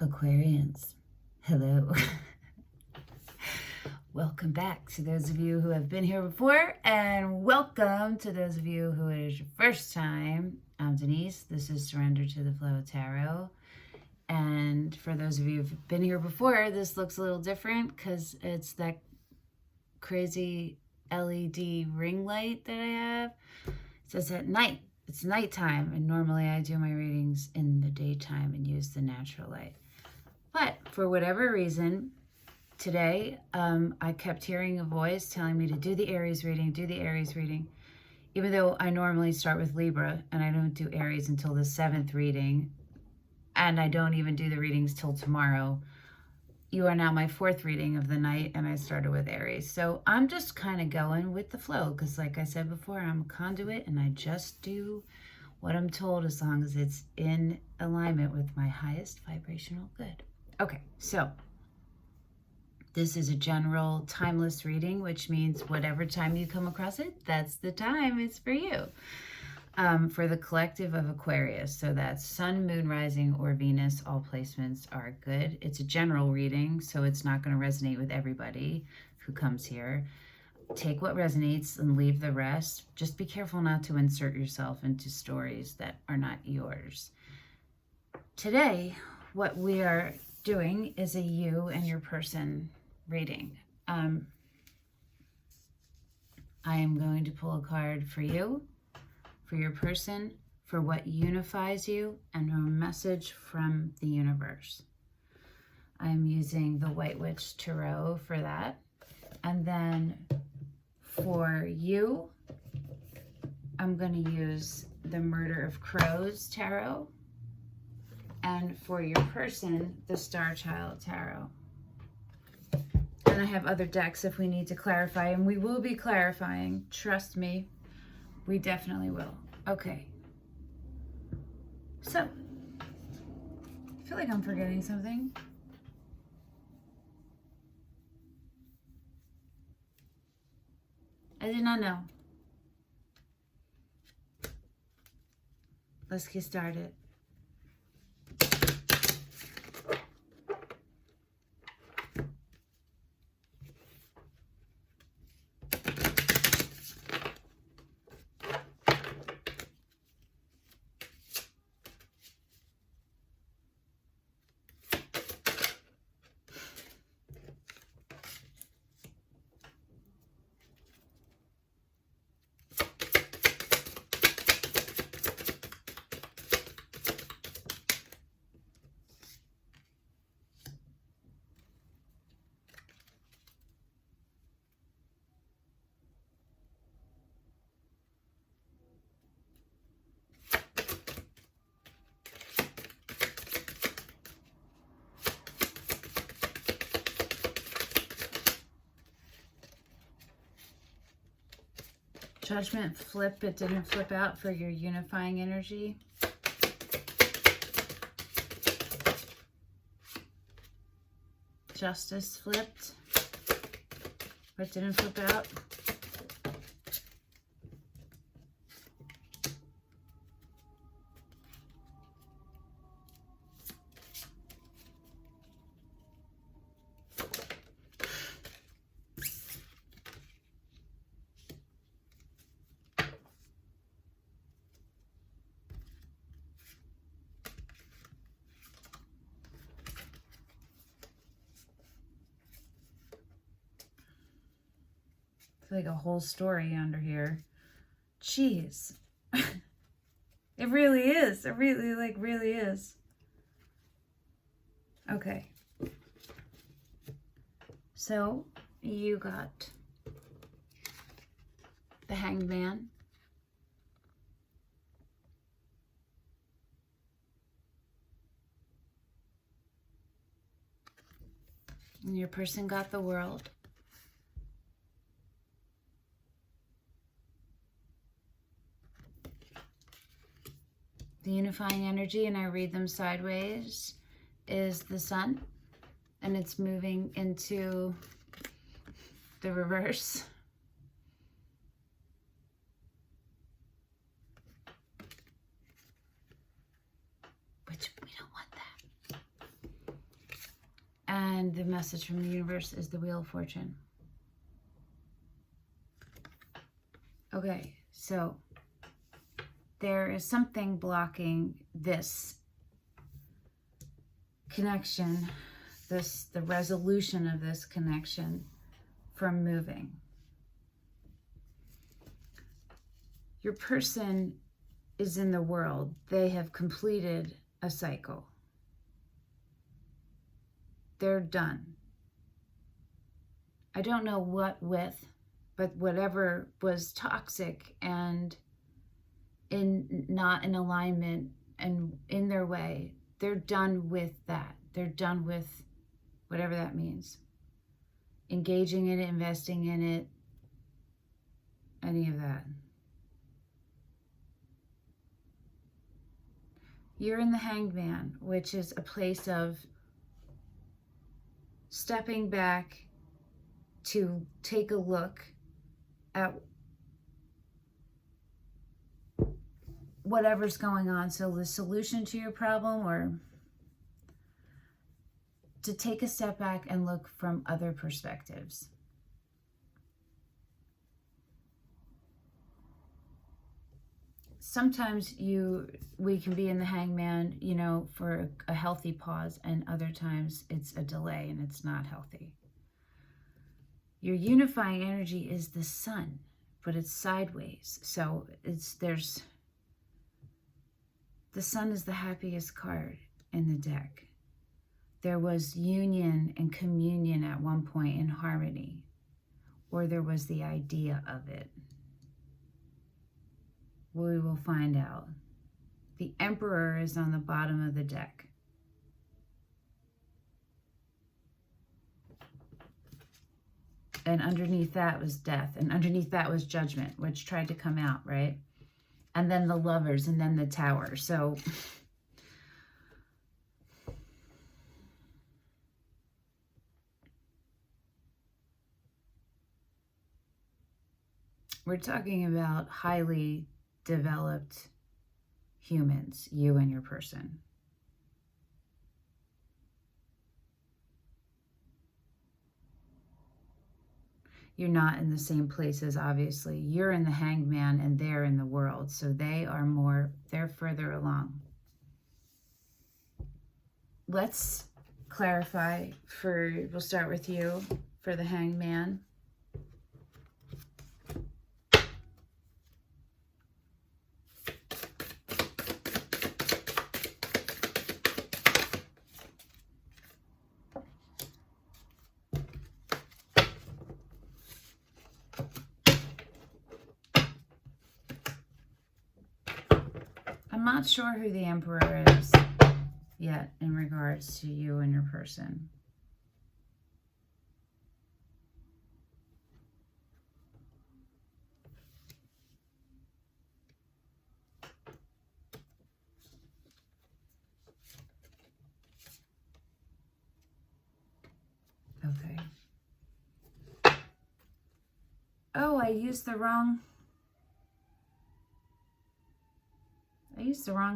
Aquarians, hello. Welcome back to those of you who have been here before, and welcome to those of you who it is your first time. I'm Denise. This is Surrender to the Flow Tarot. And for those of you who've been here before, this looks a little different because it's that crazy LED ring light that I have. It says at night. It's nighttime, and normally I do my readings in the daytime and use the natural light. But for whatever reason, today I kept hearing a voice telling me to do the Aries reading, even though I normally start with Libra, and I don't do Aries until the 7th reading, and I don't even do the readings till tomorrow. You are now my 4th reading of the night, and I started with Aries. So I'm just kind of going with the flow because, like I said before, I'm a conduit, and I just do what I'm told as long as it's in alignment with my highest vibrational good. Okay, so this is a general timeless reading, which means whatever time you come across it, that's the time it's for you. For the collective of Aquarius. So that's Sun, Moon, Rising, or Venus. All placements are good. It's a general reading, so it's not going to resonate with everybody who comes here. Take what resonates and leave the rest. Just be careful not to insert yourself into stories that are not yours. Today, what we are doing is a you and your person reading. I am going to pull a card for you, for your person, for what unifies you, and a message from the universe. I'm using the White Witch Tarot for that. And then for you, I'm going to use the Murder of Crows Tarot. And for your person, the Starchild Tarot. And I have other decks if we need to clarify, and we will be clarifying. Trust me, we definitely will. Okay. So, I feel like I'm forgetting something. I did not know. Let's get started. Judgment flip, it didn't flip out for your unifying energy. Justice flipped, but didn't flip out. Like a whole story under here. Jeez. It really is. It really is. Okay. So you got the Hanged Man. And your person got the World. The unifying energy, and I read them sideways, is the Sun, and it's moving into the reverse. Which we don't want that. And the message from the universe is the Wheel of Fortune. Okay, so there is something blocking this connection, the resolution of this connection from moving. Your person is in the world. They have completed a cycle. They're done. I don't know what with, but whatever was toxic and not in alignment and in their way, they're done with that. They're done with whatever that means. Engaging in it, investing in it, any of that. You're in the Hanged Man, which is a place of stepping back to take a look at whatever's going on. So the solution to your problem, or to take a step back and look from other perspectives. Sometimes we can be in the Hangman, you know, for a healthy pause, and other times it's a delay and it's not healthy. Your unifying energy is the sun, but it's sideways. So the sun is the happiest card in the deck. There was union and communion at one point in harmony, or there was the idea of it. We will find out. The Emperor is on the bottom of the deck. And underneath that was death. And underneath that was judgment, which tried to come out, right? And then the Lovers, and then the Tower. So we're talking about highly developed humans, you and your person. You're not in the same places, obviously. You're in the Hanged Man and they're in the world. So they're further along. Let's clarify we'll start with you for the Hanged Man. I'm not sure who the Emperor is yet in regards to you and your person. Okay. Oh, I used the wrong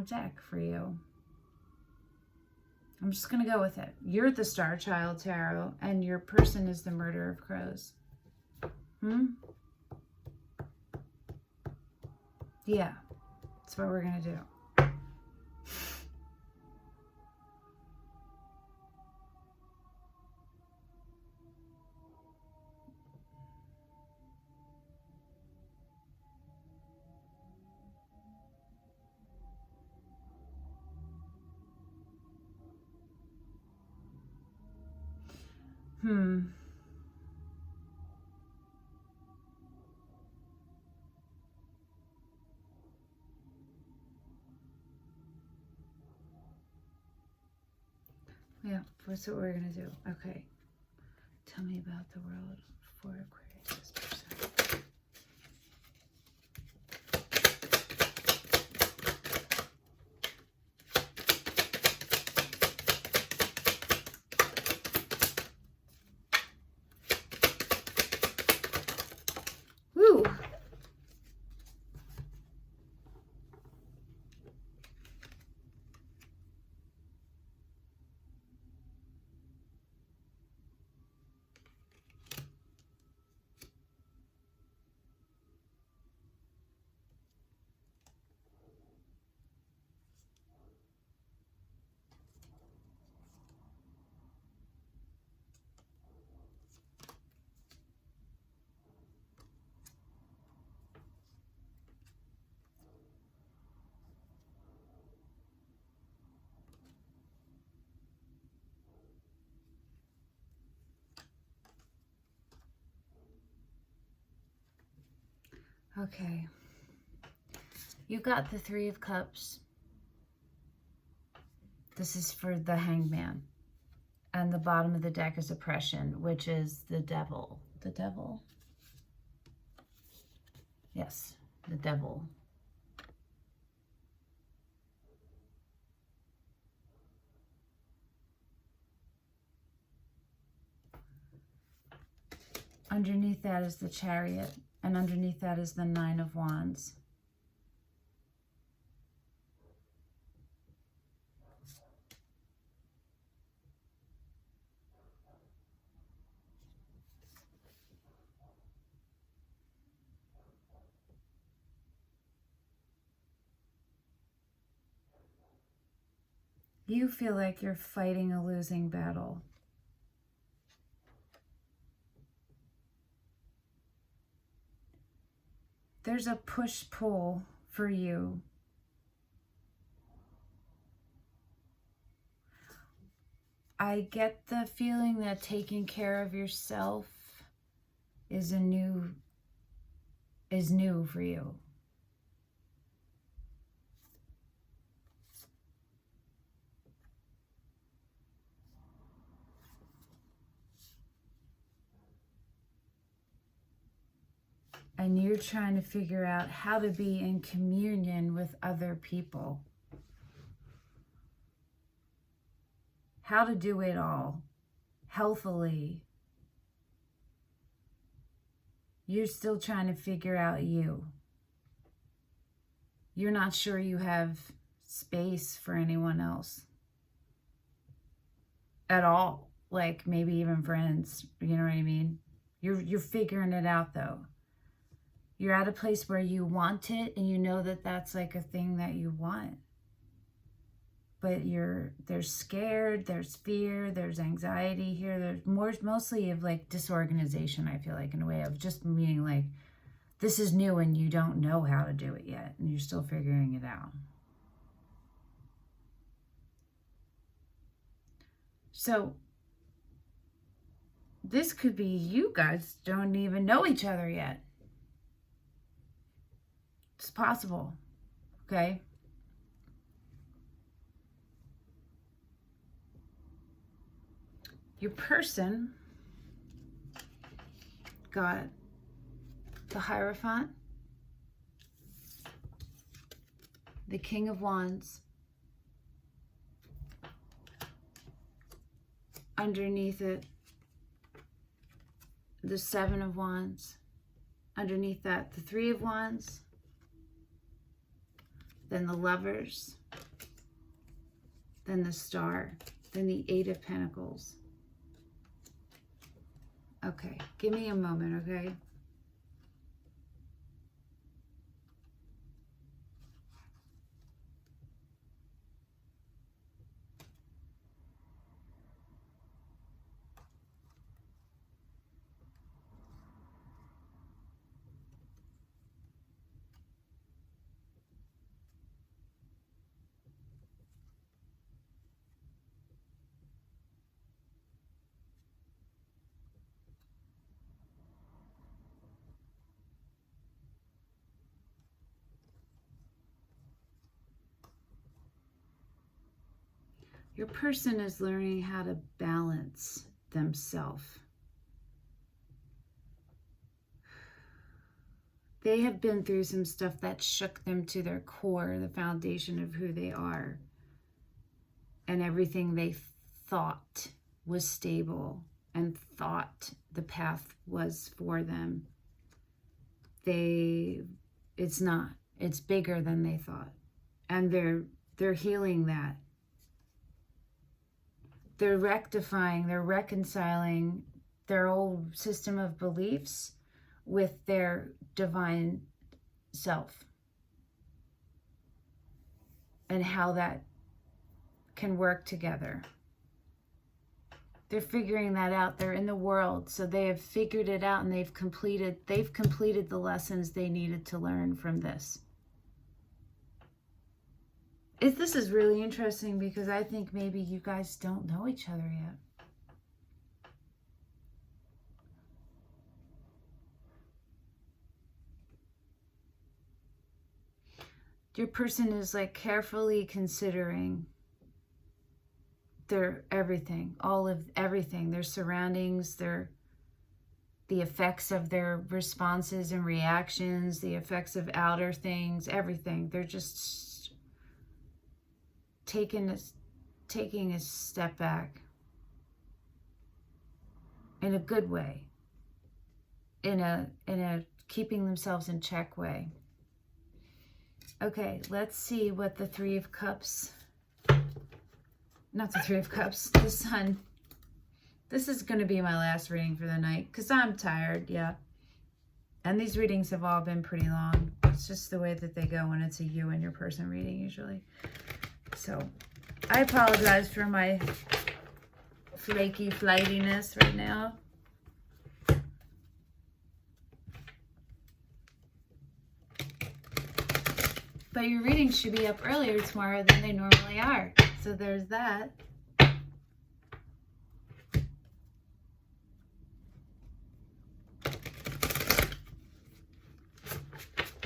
deck for you. I'm just going to go with it. You're the Starchild Tarot, and your person is the Murder of Crows. Yeah, that's what we're going to do. Yeah, that's what we're going to do. Okay. Tell me about the world for Aquarius this person. Woo! Okay. You got the Three of Cups. This is for the Hangman. And the bottom of the deck is Oppression, which is the Devil. The Devil? Yes, the Devil. Underneath that is the Chariot, and underneath that is the Nine of Wands. You feel like you're fighting a losing battle. There's a push-pull for you. I get the feeling that taking care of yourself is new for you. And you're trying to figure out how to be in communion with other people. How to do it all healthily. You're still trying to figure out you. You're not sure you have space for anyone else at all. Like maybe even friends, you know what I mean? You're figuring it out though. You're at a place where you want it and you know that that's like a thing that you want. But there's scared, there's fear, there's anxiety here. There's mostly of like disorganization, I feel like, in a way of just meaning like this is new and you don't know how to do it yet and you're still figuring it out. So this could be you guys don't even know each other yet. It's possible, okay? Your person got the Hierophant, the King of Wands, underneath it, the Seven of Wands, underneath that, the Three of Wands, then the Lovers, then the Star, then the Eight of Pentacles. Okay, give me a moment, okay? Your person is learning how to balance themselves. They have been through some stuff that shook them to their core, the foundation of who they are. And everything they thought was stable and thought the path was for them. It's not. It's bigger than they thought. And they're healing that. They're rectifying, they're reconciling their old system of beliefs with their divine self and how that can work together. They're figuring that out. They're in the world, so they have figured it out and they've completed the lessons they needed to learn from this. This is really interesting because I think maybe you guys don't know each other yet. Your person is like carefully considering their everything, all of everything, their surroundings, the effects of their responses and reactions, the effects of outer things, everything. They're just taking a step back in a good way, in a keeping themselves in check way. Okay, let's see what the Three of Cups, not the Three of Cups, the Sun. This is going to be my last reading for the night because I'm tired, yeah. And these readings have all been pretty long. It's just the way that they go when it's a you and your person reading usually. So I apologize for my flaky flightiness right now. But your readings should be up earlier tomorrow than they normally are. So there's that.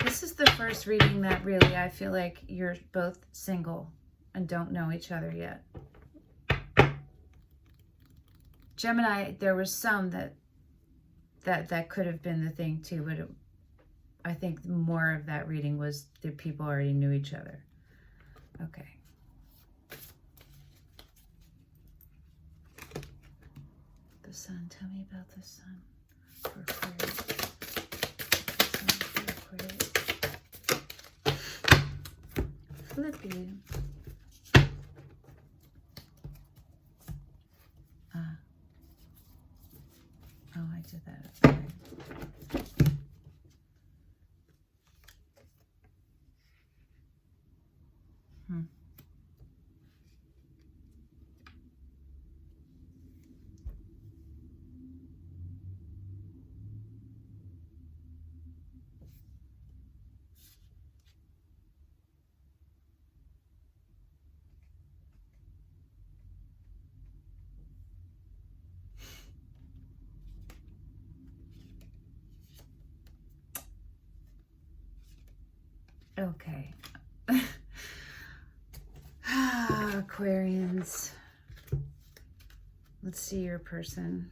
This is the first reading that really I feel like you're both single and don't know each other yet. Gemini, there was some that could have been the thing too, but I think more of that reading was that people already knew each other. Okay. The Sun, tell me about the Sun for Aquarius. Flippy. Oh, I did that. Okay. Okay. Aquarians. Let's see your person.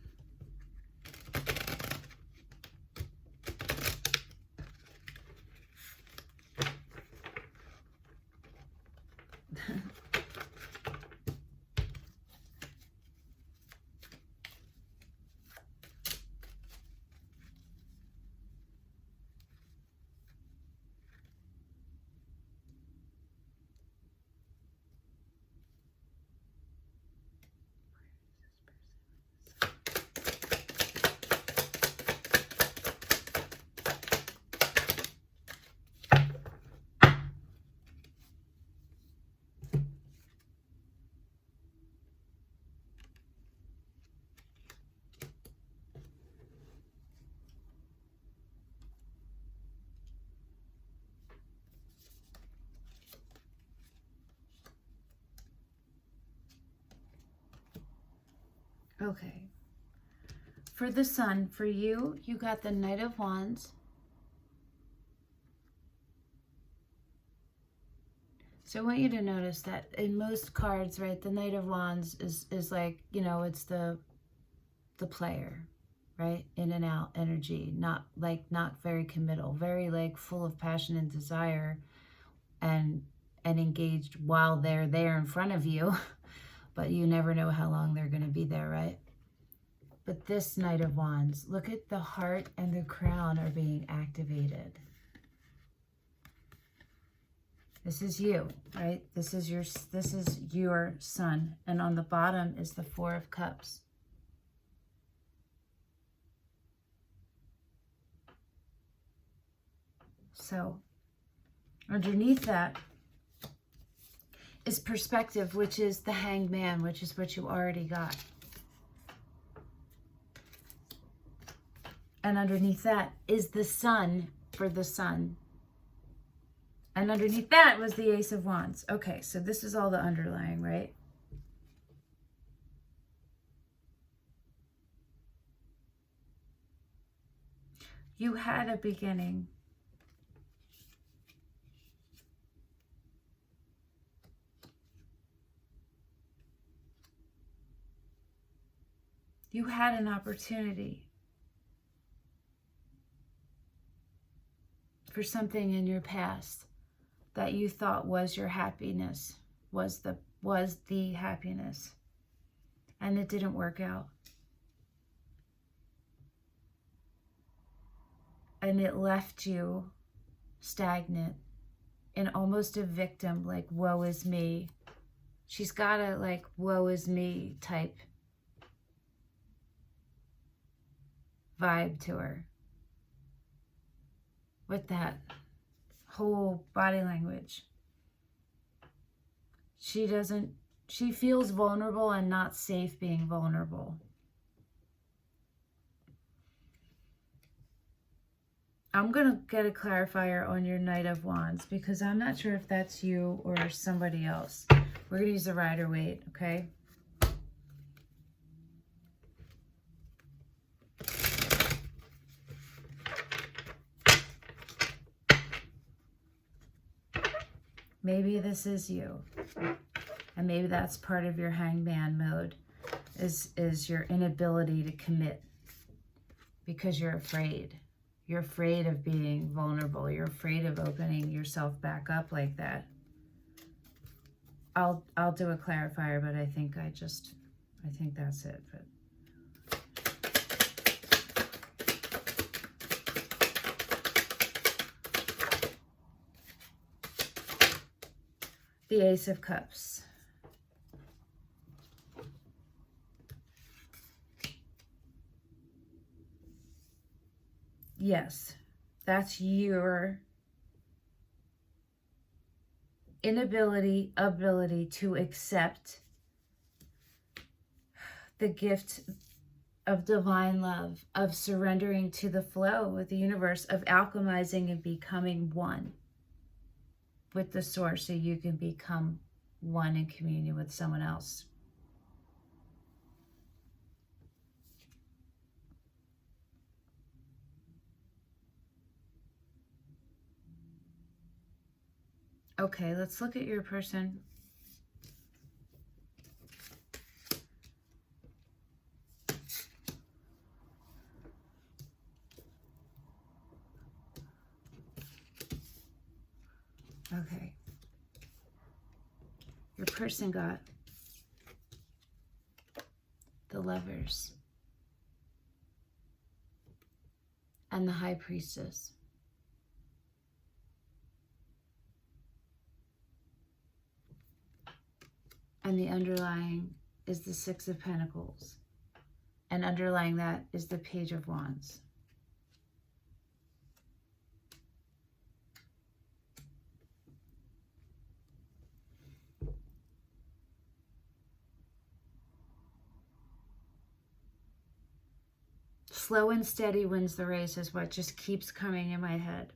Okay. For the Sun, for you, you got the Knight of Wands. So I want you to notice that in most cards, right, the Knight of Wands is like, you know, it's the player, right? In and out energy, not very committal, very like full of passion and desire and engaged while they're there in front of you. But you never know how long they're going to be there, right? But this Knight of Wands, look at the heart and the crown are being activated. This is you, right? This is your Sun. And on the bottom is the Four of Cups. So underneath that is perspective, which is the Hanged Man, which is what you already got. And underneath that is the Sun for the Sun. And underneath that was the Ace of Wands. Okay, so this is all the underlying, right? You had a beginning. You had an opportunity for something in your past that you thought was your happiness, was the happiness, and it didn't work out. And it left you stagnant and almost a victim, like, woe is me. She's got a, like, woe is me type vibe to her with that whole body language. She feels vulnerable and not safe being vulnerable. I'm going to get a clarifier on your Knight of Wands because I'm not sure if that's you or somebody else. We're going to use the Rider-Waite, okay? Maybe this is you. And maybe that's part of your hangman mode, is your inability to commit because you're afraid. You're afraid of being vulnerable. You're afraid of opening yourself back up like that. I'll do a clarifier, but I think that's it. But the Ace of Cups. Yes, that's your ability to accept the gift of divine love, of surrendering to the flow with the universe, of alchemizing and becoming one with the source so you can become one in communion with someone else. Okay, let's look at your person. Okay. Your person got the Lovers and the High Priestess. And the underlying is the Six of Pentacles. And underlying that is the Page of Wands. Slow and steady wins the race is what just keeps coming in my head.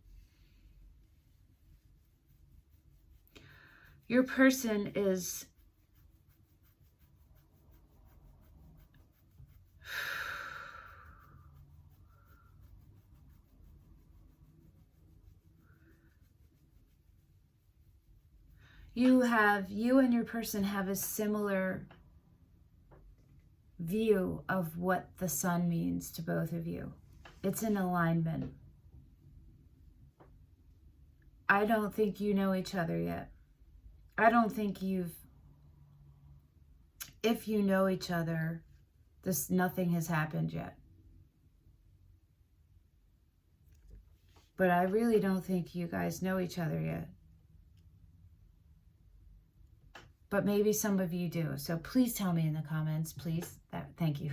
Your person is you and your person have a similar view of what the sun means to both of you. It's an alignment. I don't think you know each other yet. I don't think if you know each other, nothing has happened yet. But I really don't think you guys know each other yet. But maybe some of you do. So please tell me in the comments, please. Thank you.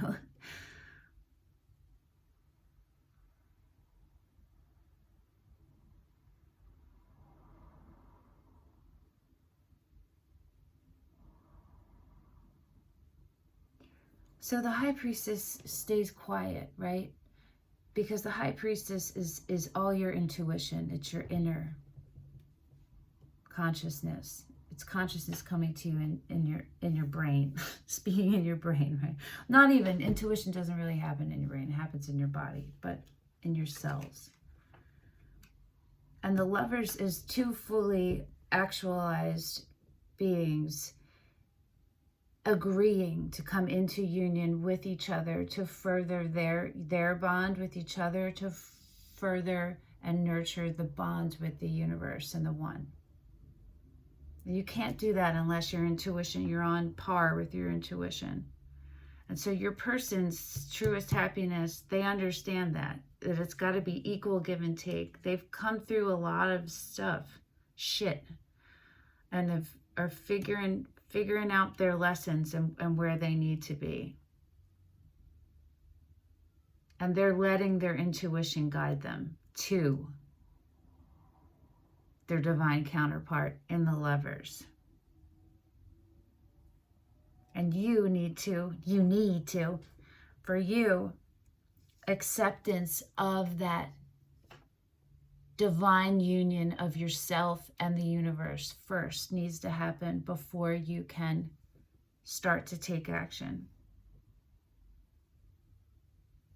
So the High Priestess stays quiet, right? Because the High Priestess is all your intuition. It's your inner consciousness. It's consciousness coming to you in your brain, speaking in your brain, right? Not even, intuition doesn't really happen in your brain. It happens in your body, but in your cells. And the Lovers is two fully actualized beings agreeing to come into union with each other, to further their bond with each other, to further and nurture the bonds with the universe and the one. You can't do that unless your intuition, you're on par with your intuition. And so your person's truest happiness, they understand that it's got to be equal give and take. They've come through a lot of shit, and are figuring out their lessons and where they need to be. And they're letting their intuition guide them to their divine counterpart in the Lovers. And you need to, for you, acceptance of that divine union of yourself and the universe first needs to happen before you can start to take action.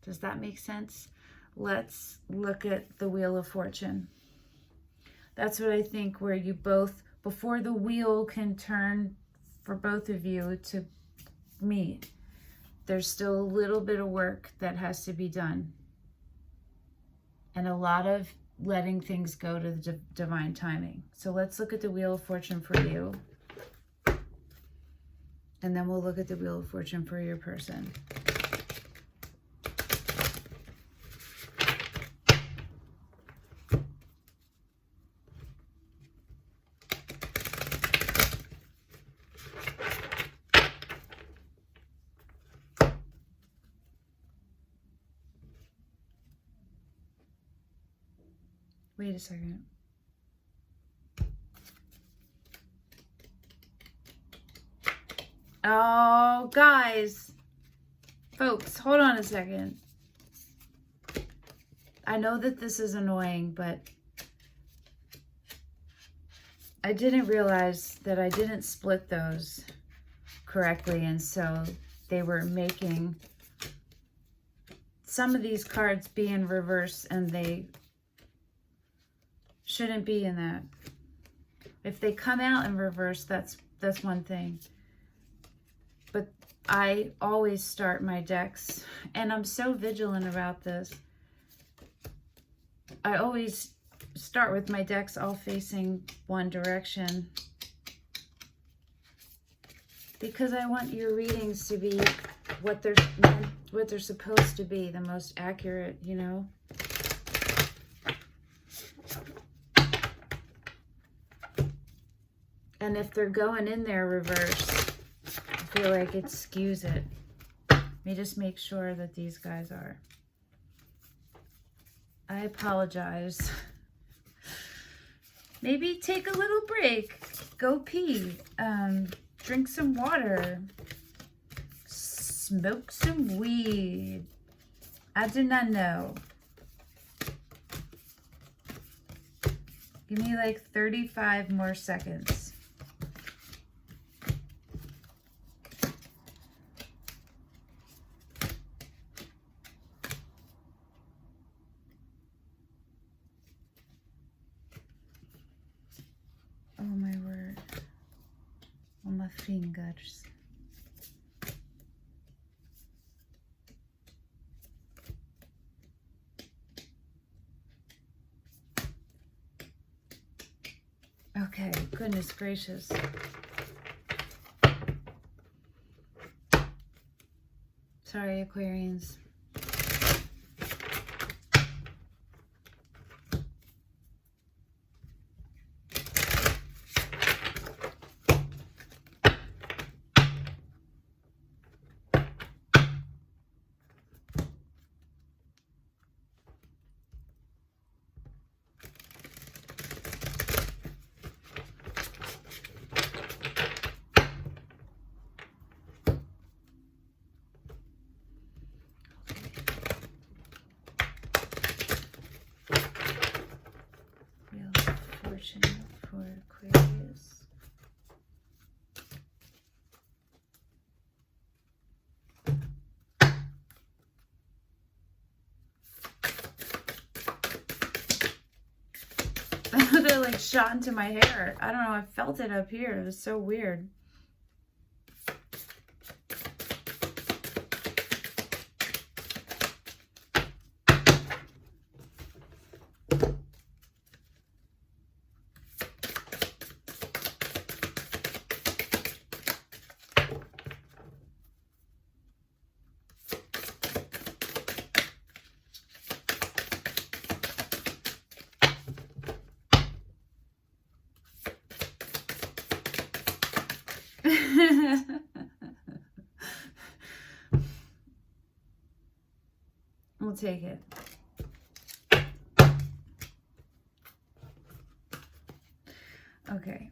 Does that make sense? Let's look at the Wheel of Fortune. That's what I think, where you both, before the wheel can turn for both of you to meet, there's still a little bit of work that has to be done. And a lot of letting things go to the divine timing. So let's look at the Wheel of Fortune for you. And then we'll look at the Wheel of Fortune for your person. Wait a second. Oh, guys. Folks, hold on a second. I know that this is annoying, but I didn't realize that I didn't split those correctly, and so they were making some of these cards be in reverse, and they shouldn't be in that. If they come out in reverse, that's one thing. But I always start my decks, and I'm so vigilant about this. I always start with my decks all facing one direction, because I want your readings to be what they're supposed to be, the most accurate, you know. And if they're going in there reverse, I feel like it skews it. Let me just make sure that these guys are. I apologize. Maybe take a little break. Go pee. Drink some water. Smoke some weed. I do not know. Give me like 35 more seconds. Oh my word. On my fingers. Okay, goodness gracious. Sorry, Aquarians. For Aquarius. They like shot into my hair. I don't know, I felt it up here. It was so weird. We'll take it. Okay.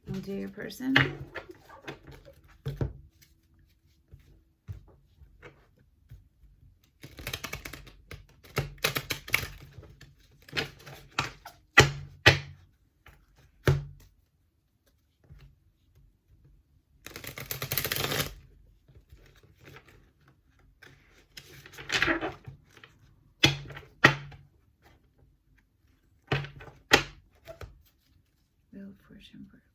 We'll do your person. Wheel of Fortune for Aquarius.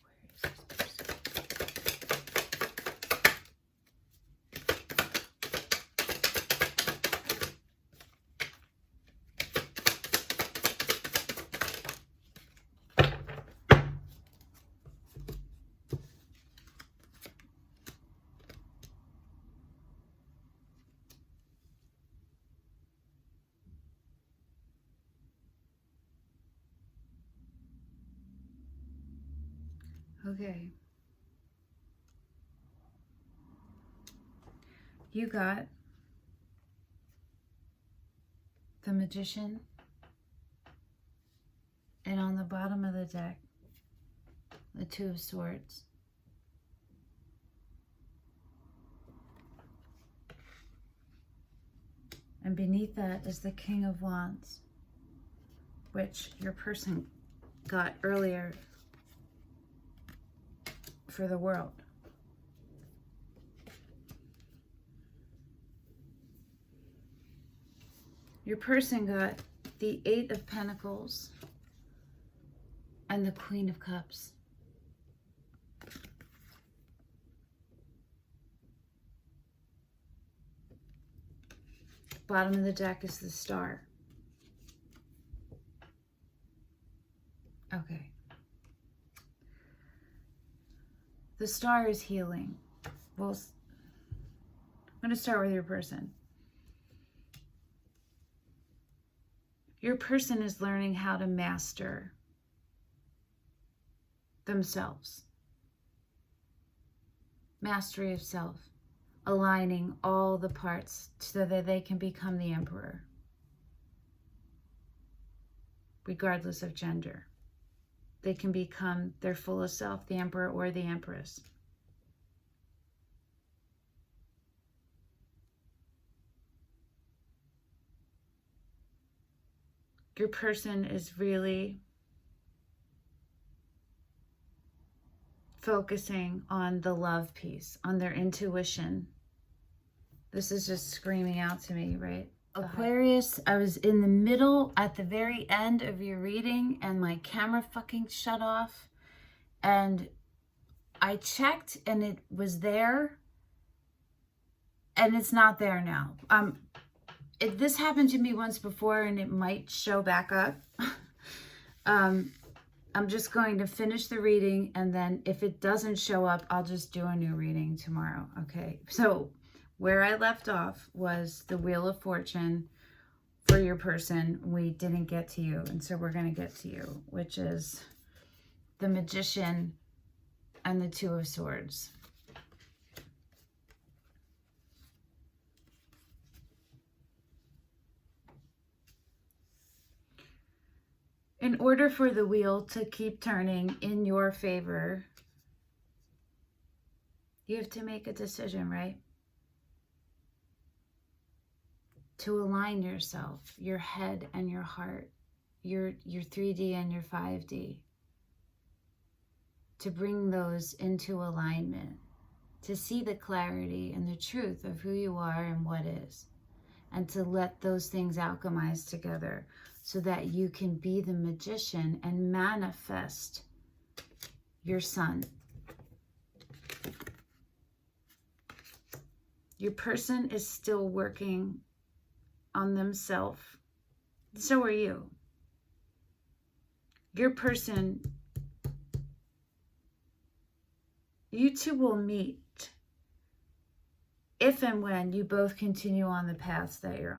Okay. You got the Magician, and on the bottom of the deck, the Two of Swords. And beneath that is the King of Wands, which your person got earlier for the world. Your person got the Eight of Pentacles and the Queen of Cups. Bottom of the deck is the Star. Okay. The Star is healing. Well, I'm going to start with your person. Your person is learning how to master themselves. Mastery of self. Aligning all the parts so that they can become the Emperor, regardless of gender. They can become their fullest self, the Emperor or the Empress. Your person is really focusing on the love piece, on their intuition. This is just screaming out to me, right? Aquarius, I was in the middle at the very end of your reading and my camera fucking shut off. And I checked and it was there and it's not there now. This happened to me once before and it might show back up. I'm just going to finish the reading and then if it doesn't show up, I'll just do a new reading tomorrow. Okay, so where I left off was the Wheel of Fortune for your person. We didn't get to you, and so we're going to get to you, which is the Magician and the Two of Swords. In order for the wheel to keep turning in your favor, you have to make a decision, right? To align yourself, your head and your heart, your 3D and your 5D. To bring those into alignment, to see the clarity and the truth of who you are and what is, and to let those things alchemize together so that you can be the magician and manifest your son. Your person is still working on themselves. So are you. Your person, you two will meet if and when you both continue on the paths that you're